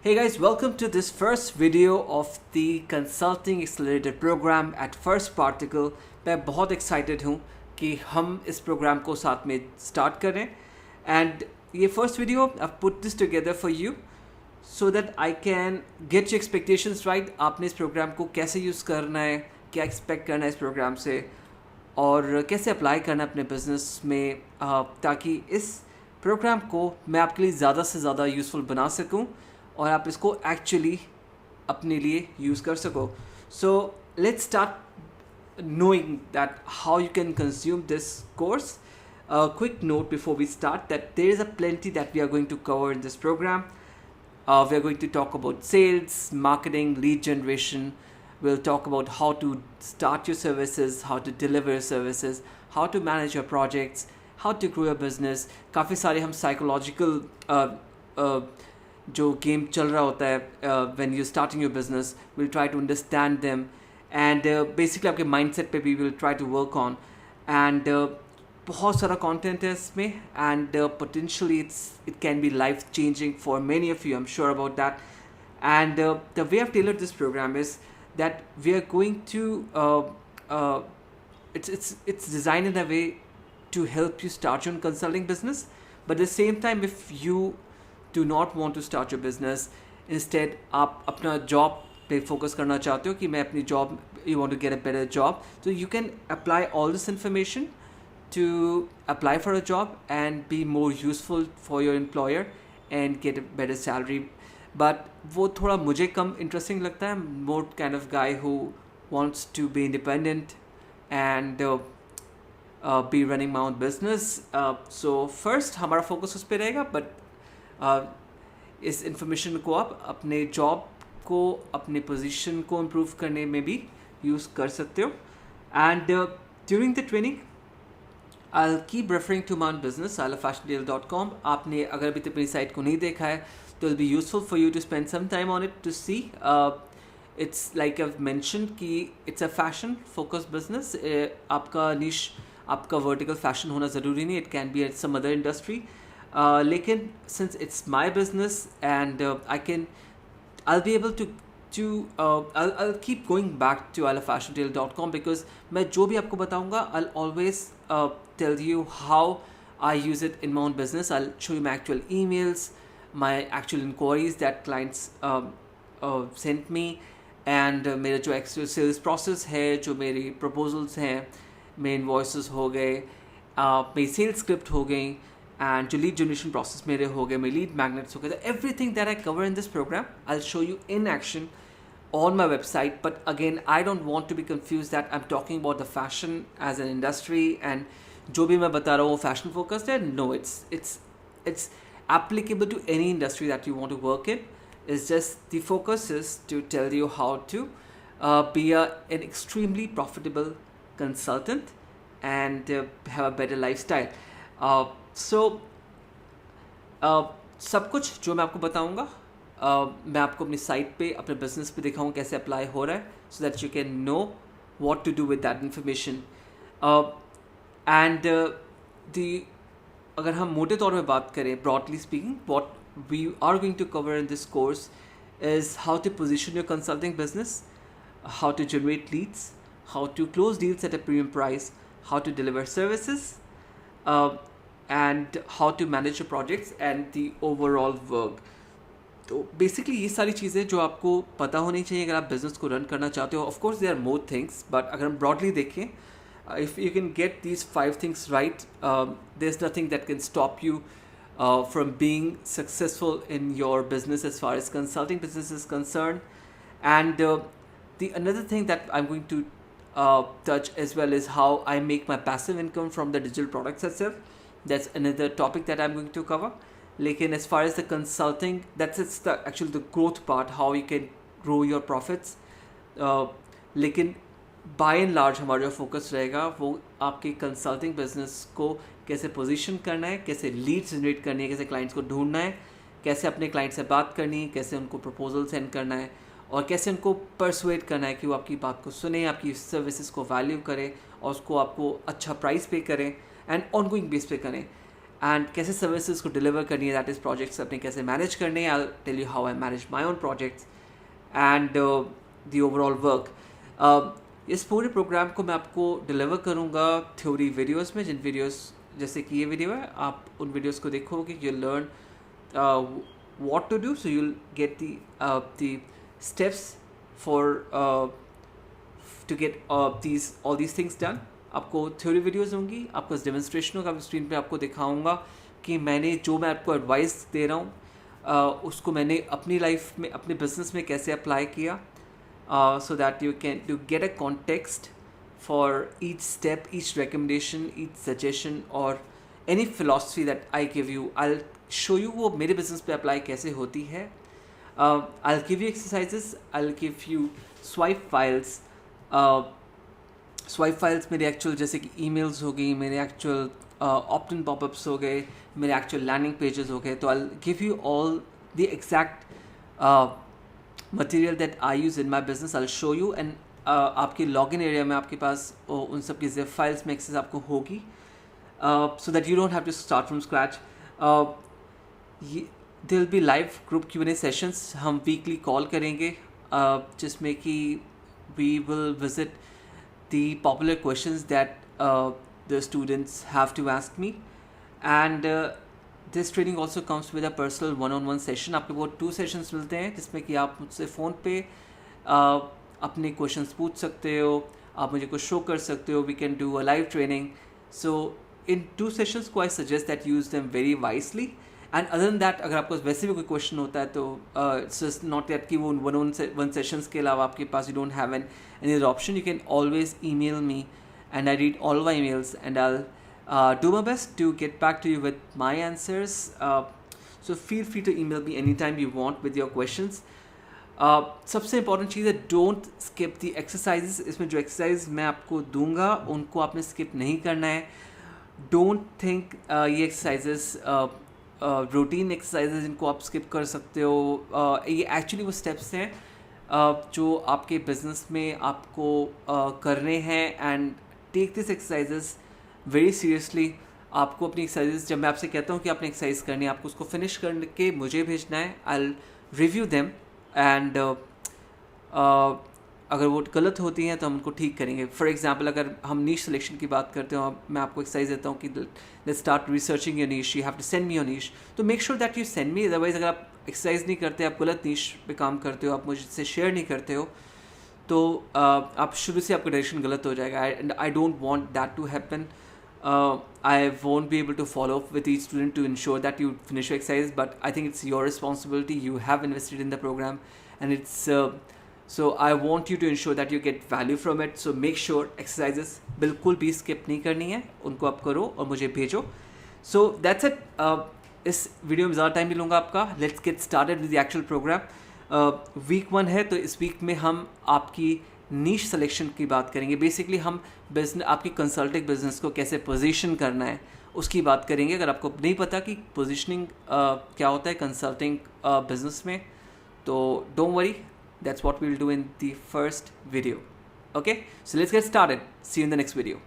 Hey guys, welcome to this first video of the Consulting Accelerator program at First Particle. मैं बहुत excited हूँ कि हम इस program को साथ में start करें and ये first video I've put this together for you so that I can get your expectations right. आपने इस program को कैसे use करना है, क्या expect करना है इस program से और कैसे apply करना है अपने business में ताकि इस program को मैं आपके लिए ज़्यादा से ज़्यादा useful बना सकूँ और आप इसको एक्चुअली अपने लिए यूज़ कर सको. So let's start knowing that how you can consume this course. A quick note before we start that there is a plenty that we are going to cover in this program. We are going to talk about sales, marketing, lead generation. We'll talk about how to start your services, how to deliver your services, how to manage your projects, how to grow your business. काफ़ी सारे हम psychological जो game चल रहा होता है when you starting your business, will try to understand them and basically आपके mindset पे भी will try to work on and बहुत सारा कंटेंट है इसमें and potentially it can be life changing for many of you. I am sure about that and the way of tailor this programme is that we are going to it's designed in a way to help you start your own consulting business, but at the same time if you do not want to start your business, instead आप अपना job पे focus करना चाहते हो कि मैं अपनी job, you want to get a better job, so you can apply all this information to apply for a job and be more useful for your employer and get a better salary. But वो थोड़ा मुझे कम interesting लगता है. More kind of guy who wants to be independent and be running my own business. So first हमारा focus उस पे रहेगा, but इस इंफॉर्मेशन को आप अपने जॉब को, अपने पोजीशन को इम्प्रूव करने में भी यूज़ कर सकते हो. And during the training I will keep referring to my business alafashiondeal.com. आपने अगर अभी तक मेरी साइट को नहीं देखा है तो it be useful for you to spend some time on it to see. It's like I mention कि it's a fashion focus business. आपका निश, आपका वर्टिकल फैशन होना ज़रूरी नहीं. It can be some other industry. लेकिन since it's my business and I'll be able to I'll keep going back to alafashiondeal.com because मैं जो भी आपको बताऊंगा I'll always tell you how I use it in my own business. I'll show you my actual emails, my actual inquiries that clients sent me and मेरा जो actual sales process है, जो मेरी proposals हैं, मेरे invoices हो गए, मेरी sales script हो गई and जो lead generation process मेरे हो गए, मेरे lead magnets हो गए. Everything that I cover in this program I'll show you in action on my website. But again, I don't want to be confused that I'm talking about the fashion as an industry and जो भी मैं बता रहा हूँ fashion focused है. No, it's applicable to any industry that you want to work in. It's just the focus is to tell you how to be an extremely profitable consultant and have a better lifestyle. सो सब कुछ जो मैं आपको बताऊंगा मैं आपको अपनी site पे, अपने बिजनेस पे दिखाऊंगा कैसे अप्लाई हो रहा है, so that you can know what to do with that information. And अगर हम मोटे तौर में बात करें, broadly speaking, what we are going to cover in this course is how to position your consulting business, how to generate leads, how to close deals at a premium price, how to deliver services, and how to manage your projects and the overall work. तो basically ये सारी चीज़ें जो आपको पता होनी चाहिए अगर आप बिजनेस को रन करना चाहते हो. Of course there are more things, but अगर हम ब्रॉडली देखें, if you can get these 5 things right, there is nothing that can stop you from being successful in your business as far as consulting business is concerned. And the another thing that I'm going to touch as well is how I make my passive income from the digital products itself. That's another topic that I'm going to cover. लेकिन as far as the consulting, that's the growth part, how you can grow your profits. लेकिन by and large हमारा जो focus रहेगा वो आपके consulting business को कैसे position करना है, कैसे leads generate करनी है, कैसे clients को ढूंढना है, कैसे अपने client से बात करनी है, कैसे उनको proposal send करना है और कैसे उनको persuade करना है कि वो आपकी बात को सुने, आपकी services को value करें और उसको आपको अच्छा price pay करें and ongoing base पे करें. एंड कैसे सर्विसेज को डिलीवर करनी है, दैट इज़ प्रोजेक्ट्स अपने कैसे मैनेज करने हैं. I tell you how I manage my own projects and the overall work. इस पूरे प्रोग्राम को मैं आपको डिलीवर करूँगा थ्योरी वीडियोज़ में, जिन वीडियोज़ जैसे कि ये वीडियो है, आप उन वीडियोज़ को देखोगे, you learn what to do, so you'll get the steps for to get all these things done. आपको थ्योरी वीडियोज़ होंगी, आपको डेमोन्स्ट्रेशन होगा, स्क्रीन पे आपको दिखाऊंगा कि मैं आपको एडवाइस दे रहा हूँ उसको मैंने अपनी लाइफ में, अपने बिजनेस में कैसे अप्लाई किया, so that you get a context for each step, each recommendation, each suggestion or any philosophy that I give you. I'll show you वो मेरे बिजनेस पे अप्लाई कैसे होती है. I'll give you exercises, I'll give you swipe files. Swipe files मेरे actual जैसे कि emails हो गई, मेरे एक्चुअल ऑप्ट इन पॉपअप्स हो गए, मेरे एक्चुअल लैंडिंग पेजेस हो गए. तो I give you all the exact material that I use in my business. I show you and आपके लॉगिन एरिया में आपके पास उन सब की ज़िप फाइल्स में एक्सेस आपको होगी, so that you don't have to start from scratch. There will be live group Q&A sessions हम वीकली कॉल करेंगे, जिसमें कि we will visit the popular questions that the students have to ask me, and this training also comes with a personal one-on-one session. आपको वो 2 sessions मिलते हैं जिसमें कि आप मुझसे फ़ोन पे अपने क्वेश्चंस पूछ सकते हो, आप मुझे कुछ शो कर सकते हो. We can do a live training. So in 2 sessions को I suggest that use them very wisely. And other than that, अगर आपको वैसे भी कोई क्वेश्चन होता है तो इट्स जस्ट नॉट दैट कि वो वन सेशंस के अलावा आपके पास you don't have any other option. You can always email me and I read all my emails and I'll do my best to get back to you with my answers. So feel free to email me anytime you want with your questions. सबसे important चीज़ है, don't skip the exercises. इसमें जो exercise मैं आपको दूंगा उनको आपने skip नहीं करना है. Don't think ये exercises रूटीन एक्सरसाइजेज इनको आप स्किप कर सकते हो. ये एक्चुअली वो स्टेप्स हैं जो आपके बिजनेस में आपको करने हैं. And take this exercises very seriously. आपको अपनी एक्सरसाइजेज, जब मैं आपसे कहता हूँ कि आपने एक्सरसाइज करनी है, आपको उसको फिनिश करके मुझे भेजना है. I will review them and अगर वो गलत होती हैं तो हम उनको ठीक करेंगे. फॉर एग्जांपल, अगर हम नीश सिलेक्शन की बात करते हो, मैं आपको एक्सरसाइज देता हूँ कि let's start researching your niche, you have to send me your niche. तो make sure that you send me. Otherwise अगर आप एक्सरसाइज नहीं करते, आप गलत नीश पे काम करते हो, आप मुझसे शेयर नहीं करते हो, तो आप शुरू से आपका डायरेक्शन गलत हो जाएगा. And I don't want that to happen. I won't be able to follow up with each student to ensure that you finish your exercise, but I think it's your responsibility. You have invested in the program and it's so I want you to ensure that you get value from it. So make sure exercises बिल्कुल भी skip नहीं करनी है, उनको आप करो और मुझे भेजो. So that's it. इस वीडियो में ज़्यादा टाइम नहीं लूँगा आपका. Let's get started with the actual program. Week 1 है, तो इस वीक में हम आपकी नीश सिलेक्शन की बात करेंगे. बेसिकली हम आपकी कंसल्टिंग बिजनेस को कैसे पोजीशन करना है उसकी बात करेंगे. अगर आपको नहीं पता कि पोजीशनिंग क्या होता है कंसल्टिंग बिजनेस में, तो don't worry, that's what we will do in the first video. Okay, so let's get started. See you in the next video.